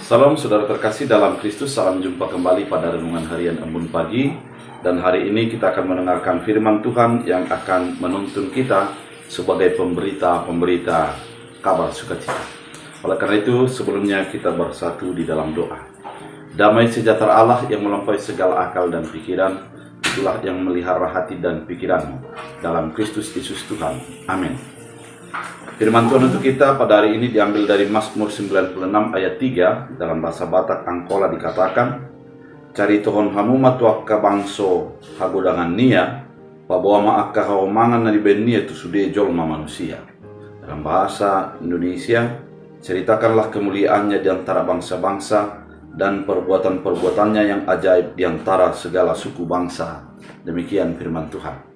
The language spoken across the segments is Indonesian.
Salam saudara terkasih dalam Kristus, salam jumpa kembali pada renungan harian Embun Pagi. Dan hari ini kita akan mendengarkan firman Tuhan yang akan menuntun kita sebagai pemberita kabar sukacita. Oleh karena itu, sebelumnya kita bersatu di dalam doa. Damai sejahtera Allah yang melampaui segala akal dan pikiran, itulah yang melihara hati dan pikiranmu dalam Kristus Yesus Tuhan. Amin. Firman Tuhan untuk kita pada hari ini diambil dari Mazmur 96 ayat 3. Dalam bahasa Batak Angkola dikatakan, "Cari Tuhan hamu matuak ka bangso hagodangan nia, pabawa maaka haomangan na dibenia tu sude jolma manusia." Dalam bahasa Indonesia, ceritakanlah kemuliaannya di antara bangsa-bangsa dan perbuatan-perbuatannya yang ajaib di antara segala suku bangsa. Demikian firman Tuhan.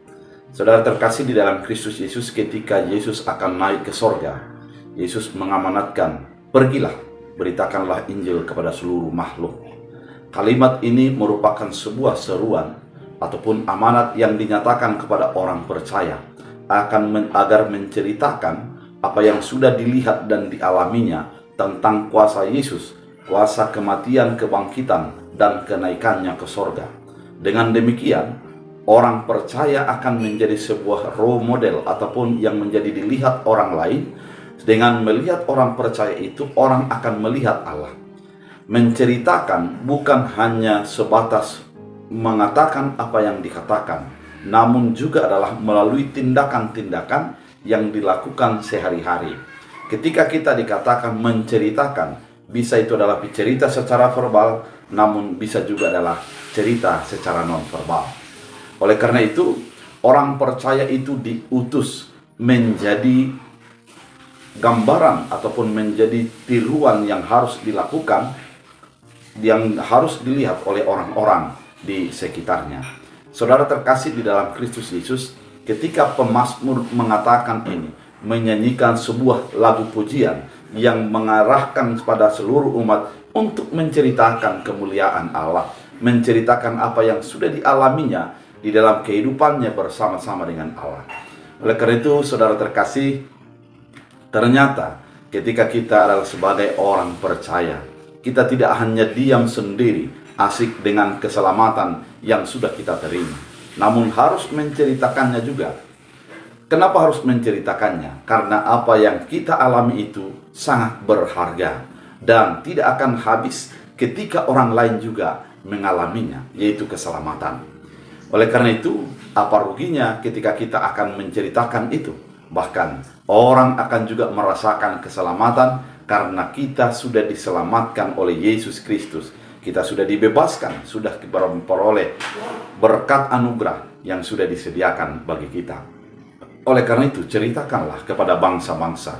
Saudara terkasih di dalam Kristus Yesus, ketika Yesus akan naik ke sorga, Yesus mengamanatkan, "Pergilah, beritakanlah Injil kepada seluruh makhluk." Kalimat ini merupakan sebuah seruan ataupun amanat yang dinyatakan kepada orang percaya agar menceritakan apa yang sudah dilihat dan dialaminya tentang kuasa Yesus, kuasa kematian, kebangkitan, dan kenaikannya ke sorga. Dengan demikian, orang percaya akan menjadi sebuah role model ataupun yang menjadi dilihat orang lain. Dengan melihat orang percaya itu, orang akan melihat Allah. Menceritakan bukan hanya sebatas mengatakan apa yang dikatakan, namun juga adalah melalui tindakan-tindakan yang dilakukan sehari-hari. Ketika kita dikatakan menceritakan, bisa itu adalah cerita secara verbal, namun bisa juga adalah cerita secara non-verbal. Oleh karena itu, orang percaya itu diutus menjadi gambaran ataupun menjadi tiruan yang harus dilakukan, yang harus dilihat oleh orang-orang di sekitarnya. Saudara terkasih di dalam Kristus Yesus, ketika pemazmur mengatakan ini, menyanyikan sebuah lagu pujian yang mengarahkan kepada seluruh umat untuk menceritakan kemuliaan Allah, menceritakan apa yang sudah dialaminya di dalam kehidupannya bersama-sama dengan Allah. Oleh karena itu, saudara terkasih, ternyata ketika kita adalah sebagai orang percaya, kita tidak hanya diam sendiri, asik dengan keselamatan yang sudah kita terima, namun harus menceritakannya juga. Kenapa harus menceritakannya? Karena apa yang kita alami itu sangat berharga dan tidak akan habis ketika orang lain juga mengalaminya, yaitu keselamatan. Oleh karena itu, apa ruginya ketika kita akan menceritakan itu? Bahkan, orang akan juga merasakan keselamatan karena kita sudah diselamatkan oleh Yesus Kristus. Kita sudah dibebaskan, sudah memperoleh berkat anugerah yang sudah disediakan bagi kita. Oleh karena itu, ceritakanlah kepada bangsa-bangsa.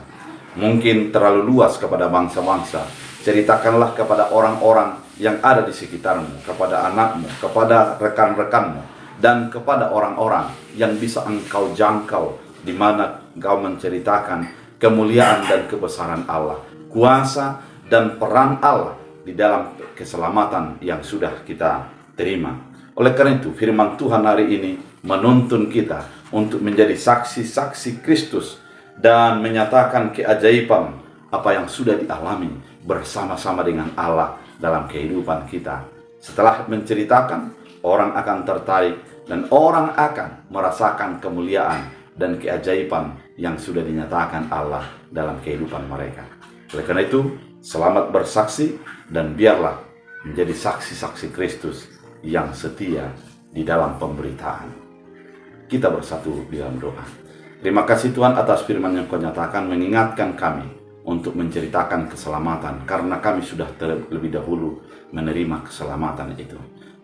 Mungkin terlalu luas kepada bangsa-bangsa. Ceritakanlah kepada orang-orang yang ada di sekitarmu, kepada anakmu, kepada rekan-rekanmu, dan kepada orang-orang yang bisa engkau jangkau, di mana engkau menceritakan kemuliaan dan kebesaran Allah, kuasa dan peran Allah di dalam keselamatan yang sudah kita terima. Oleh karena itu, firman Tuhan hari ini menuntun kita untuk menjadi saksi-saksi Kristus dan menyatakan keajaiban apa yang sudah dialami bersama-sama dengan Allah dalam kehidupan kita. Setelah menceritakan, orang akan tertarik dan orang akan merasakan kemuliaan dan keajaiban yang sudah dinyatakan Allah dalam kehidupan mereka. Oleh karena itu, selamat bersaksi dan biarlah menjadi saksi-saksi Kristus yang setia di dalam pemberitaan. Kita bersatu di dalam doa. Terima kasih Tuhan atas firman yang Kau nyatakan, mengingatkan kami untuk menceritakan keselamatan, karena kami sudah terlebih dahulu menerima keselamatan itu.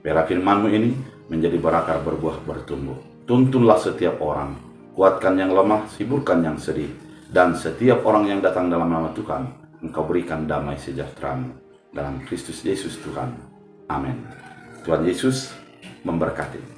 Biarlah firman-Mu ini menjadi berakar, berbuah, bertumbuh. Tuntunlah setiap orang, kuatkan yang lemah, hiburkan yang sedih, dan setiap orang yang datang dalam nama Tuhan, Engkau berikan damai sejahtera-Mu dalam Kristus Yesus Tuhan. Amin. Tuhan Yesus memberkati.